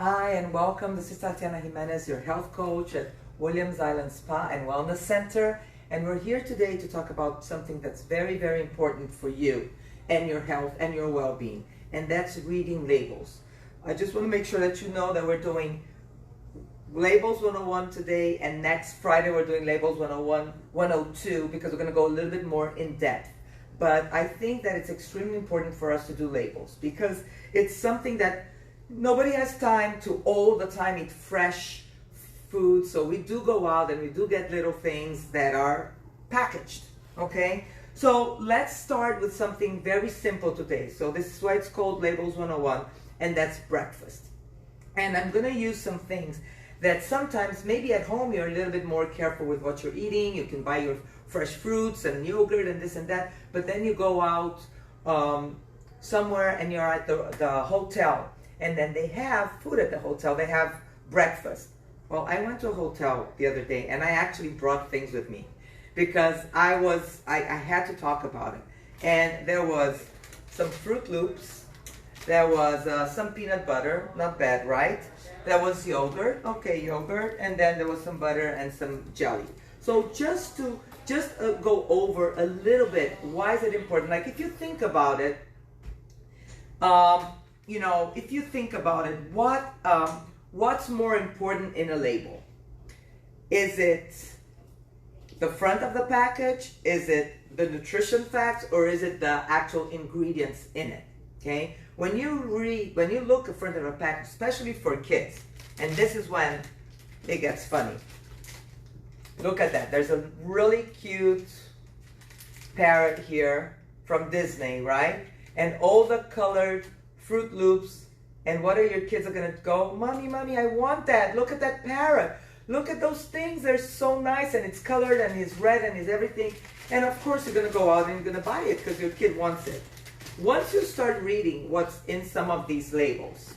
Hi and welcome. This is Tatiana, your health coach at Williams Island Spa and Wellness Center. And we're here today to talk about something that's very, very important for you and your health and your well-being. And that's reading labels. I just want to make sure that you know that we're doing Labels 101 today, and next Friday we're doing Labels 101, 102, because we're going to go a little bit more in depth. But I think that it's extremely important for us to do labels because it's something that nobody has time to all the time eat fresh food. So we do go out and we do get little things that are packaged, okay? So let's start with something very simple today. So this is why it's called Labels 101, and that's breakfast. And I'm going to use some things that sometimes maybe at home you're a little bit more careful with what you're eating. You can buy your fresh fruits and yogurt and this and that, but then you go out somewhere and you're at the hotel, and then they have food at the hotel. They have breakfast. Well, I went to a hotel the other day and I actually brought things with me because I had to talk about it. And there was some Fruit Loops, there was some peanut butter, not bad, right? There was yogurt, okay, yogurt, and then there was some butter and some jelly. So just to go over a little bit, why is it important? Like if you think about it, if you think about it, what's more important in a label? Is it the front of the package? Is it the nutrition facts, or is it the actual ingredients in it? Okay, when you look in front of a package, especially for kids, and this is when it gets funny. Look at that. There's a really cute parrot here from Disney, right? And all the colored Fruit Loops. And what are your kids are going to go, Mommy, I want that. Look at that parrot. Look at those things. They're so nice. And it's colored and it's red and it's everything. And of course you're going to go out and you're going to buy it because your kid wants it. Once you start reading what's in some of these labels,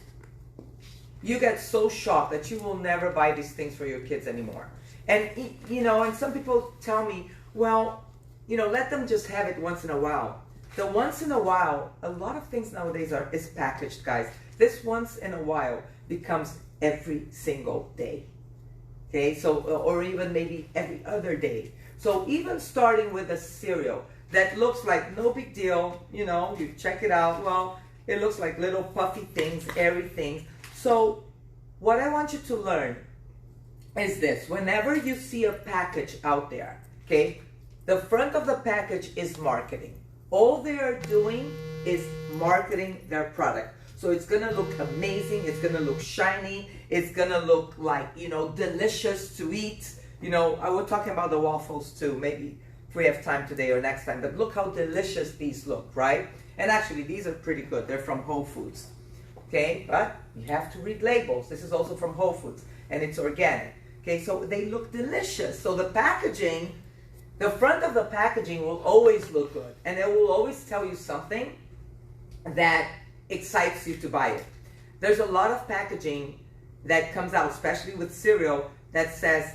you get so shocked that you will never buy these things for your kids anymore. And, and some people tell me, well, let them just have it once in a while. The once in a while, a lot of things nowadays is packaged, guys. This once in a while becomes every single day. Okay, so, or even maybe every other day. So even starting with a cereal that looks like no big deal, you check it out, well, it looks like little puffy things, airy things. So what I want you to learn is this. Whenever you see a package out there, okay, the front of the package is marketing. All they are doing is marketing their product. So it's going to look amazing. It's going to look shiny. It's going to look like, delicious to eat. I was talking about the waffles too, maybe if we have time today or next time. But look how delicious these look, right? And actually, these are pretty good. They're from Whole Foods. Okay, but you have to read labels. This is also from Whole Foods, and it's organic. Okay, so they look delicious. So the packaging, the front of the packaging will always look good, and it will always tell you something that excites you to buy it. There's a lot of packaging that comes out, especially with cereal, that says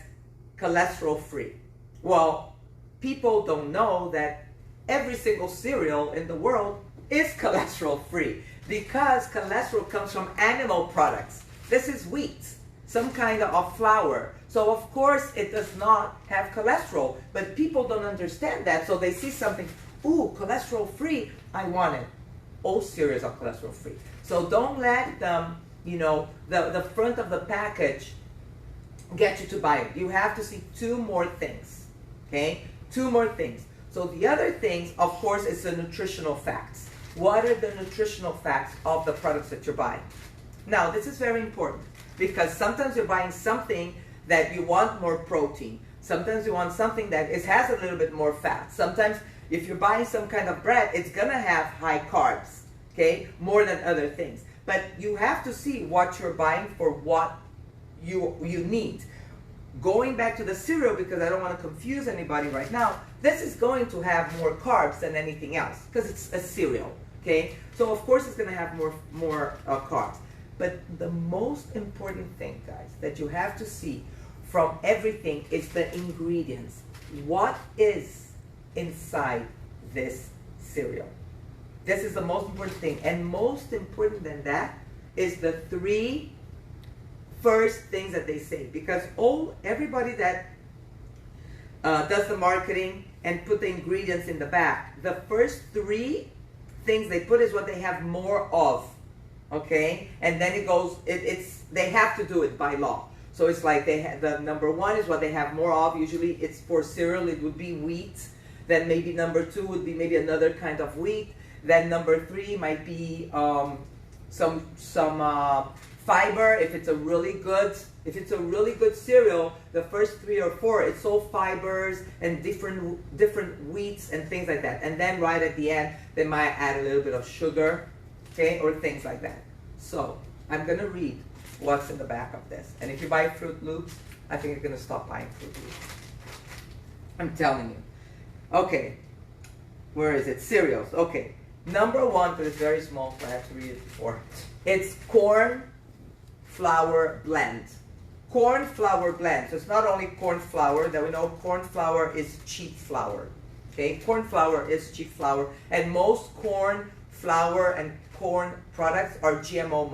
cholesterol free. Well, people don't know that every single cereal in the world is cholesterol free because cholesterol comes from animal products. This is wheat, some kind of flour. So of course it does not have cholesterol, but people don't understand that. So they see something, ooh, cholesterol free, I want it. All cereals are cholesterol free. So don't let them, the front of the package get you to buy it. You have to see two more things, okay? Two more things. So the other things, of course, is the nutritional facts. What are the nutritional facts of the products that you're buying? Now, this is very important because sometimes you're buying something that you want more protein. Sometimes you want something that has a little bit more fat. Sometimes if you're buying some kind of bread, it's going to have high carbs, okay, more than other things. But you have to see what you're buying for what you need. Going back to the cereal, because I don't want to confuse anybody right now, this is going to have more carbs than anything else because it's a cereal, okay? So of course it's going to have more carbs. But the most important thing, guys, that you have to see from everything is the ingredients. What is inside this cereal? This is the most important thing. And most important than that is the 3 first things that they say, because everybody that does the marketing and put the ingredients in the back, the first three things they put is what they have more of, okay? And then it goes, they have to do it by law. So it's like the number one is what they have more of. Usually it's for cereal, it would be wheat. Then maybe number two would be maybe another kind of wheat. Then number three might be some fiber. If it's a really good cereal, the first 3 or 4, it's all fibers and different wheats and things like that. And then right at the end, they might add a little bit of sugar, okay, or things like that. So I'm gonna read what's in the back of this. And if you buy Fruit Loops, I think you're gonna stop buying Fruit Loops. I'm telling you. Okay, where is it? Cereals. Okay, number one, but it's very small, so I have to read it before. It's corn flour blend. Corn flour blend. So it's not only corn flour, that we know corn flour is cheap flour. Okay, corn flour is cheap flour, and most corn flour and corn products are GMO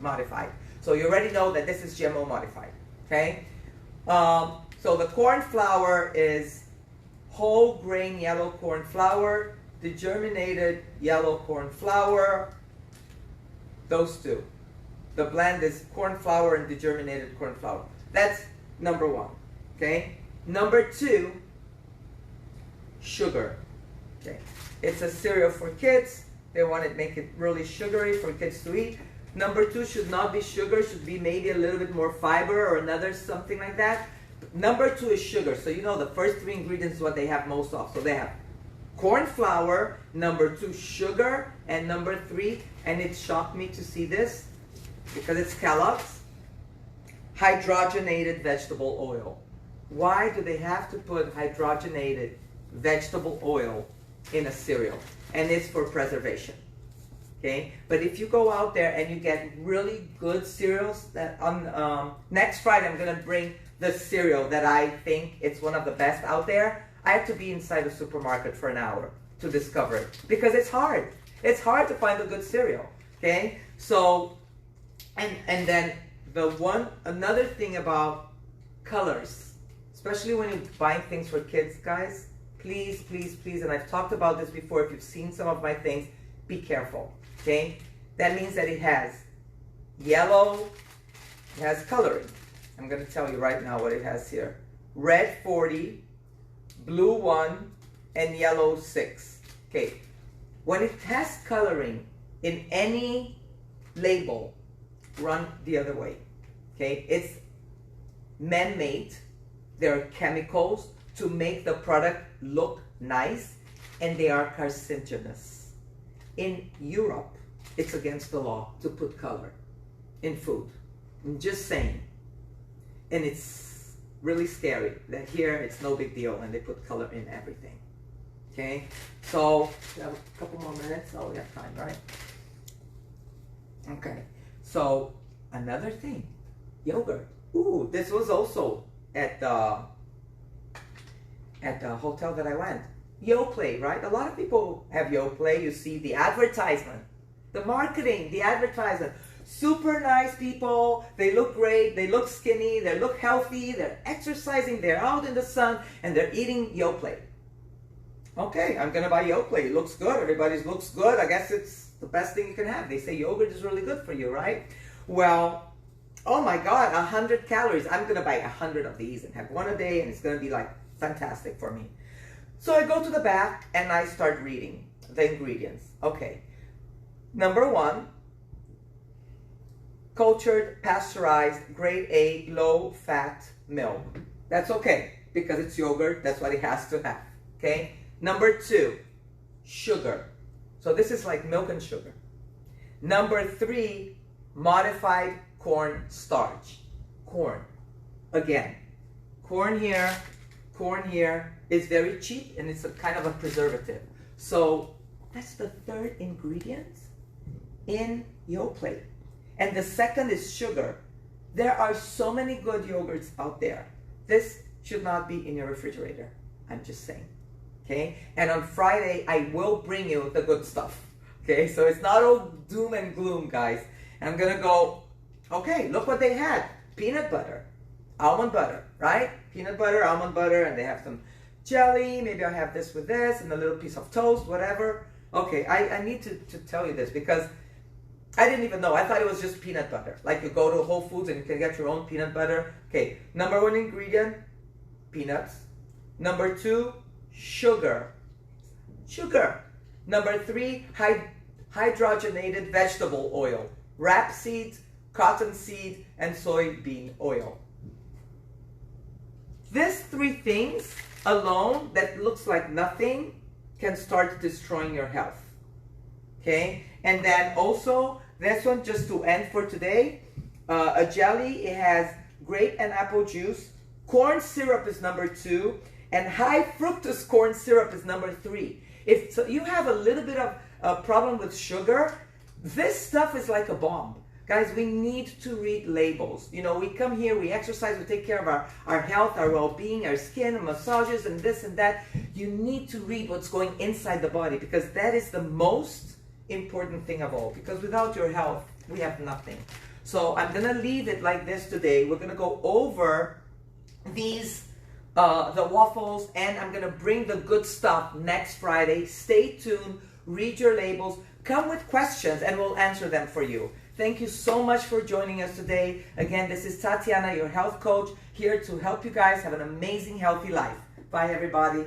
modified. So you already know that this is GMO modified. Okay, so the corn flour is whole grain yellow corn flour, degerminated yellow corn flour, those two. The blend is corn flour and degerminated corn flour. That's number one, okay? Number two, sugar, okay? It's a cereal for kids. They want to make it really sugary for kids to eat. Number two should not be sugar, should be maybe a little bit more fiber or another something like that. Number two is sugar. So you know the first three ingredients is what they have most of. So they have corn flour, number two sugar, and number three, and it shocked me to see this because it's Kellogg's, hydrogenated vegetable oil. Why do they have to put hydrogenated vegetable oil in a cereal? And it's for preservation. Okay, but if you go out there and you get really good cereals, that on next Friday I'm gonna bring the cereal that I think it's one of the best out there. I have to be inside the supermarket for an hour to discover it because it's hard. It's hard to find a good cereal. Okay, so and then another thing about colors, especially when you're buying things for kids, guys, please, and I've talked about this before. If you've seen some of my things, be careful. Okay, that means that it has yellow, it has coloring. I'm going to tell you right now what it has here. Red 40, blue 1, and yellow 6. Okay, when it has coloring in any label, run the other way. Okay, it's man-made. There are chemicals to make the product look nice, and they are carcinogenous. In Europe, it's against the law to put color in food. I'm just saying. And it's really scary that here it's no big deal and they put color in everything. Okay? So, we have a couple more minutes. Oh, we have time, right? Okay. So, another thing. Yogurt. Ooh, this was also at the hotel that I went. Yoplait, right? A lot of people have Yoplait. You see the advertisement, the marketing, the advertisement. Super nice people. They look great. They look skinny. They look healthy. They're exercising. They're out in the sun and they're eating Yoplait. Okay, I'm gonna buy Yoplait. It looks good. Everybody looks good. I guess it's the best thing you can have. They say yogurt is really good for you, right? Well, oh my God, 100 calories. I'm gonna buy 100 of these and have one a day, and it's gonna be like fantastic for me. So I go to the back and I start reading the ingredients. Okay, number one, cultured, pasteurized, grade A, low-fat milk. That's okay because it's yogurt. That's what it has to have. Okay. Number two, sugar. So this is like milk and sugar. Number three, modified corn starch. Corn. Again, corn here is very cheap and it's a kind of a preservative. So that's the third ingredient in Yoplait. And the second is sugar. There are so many good yogurts out there. This should not be in your refrigerator. I'm just saying. Okay? And on Friday, I will bring you the good stuff. Okay? So it's not all doom and gloom, guys. And I'm going to go, okay, look what they had. peanut butter, almond butter, right? Peanut butter, almond butter, and they have some jelly. Maybe I'll have this with this and a little piece of toast, whatever. Okay, I need to tell you this because I didn't even know. I thought it was just peanut butter. Like you go to Whole Foods and you can get your own peanut butter. Okay, number 1 ingredient, peanuts. Number 2, sugar. Sugar. Number 3, hydrogenated vegetable oil. Rapeseed, cottonseed, and soybean oil. These 3 things alone that looks like nothing can start destroying your health. Okay? And then also, this one, just to end for today, a jelly, it has grape and apple juice. Corn syrup is number 2, and high fructose corn syrup is number 3. If so you have a little bit of a problem with sugar, this stuff is like a bomb. Guys, we need to read labels. You know, we come here, we exercise, we take care of our health, our well-being, our skin, and massages, and this and that. You need to read what's going inside the body because that is the most important thing of all. Because without your health, we have nothing. So I'm going to leave it like this today. We're going to go over these, the waffles, and I'm going to bring the good stuff next Friday. Stay tuned, read your labels, come with questions, and we'll answer them for you. Thank you so much for joining us today. Again, this is Tatiana, your health coach, here to help you guys have an amazing, healthy life. Bye, everybody.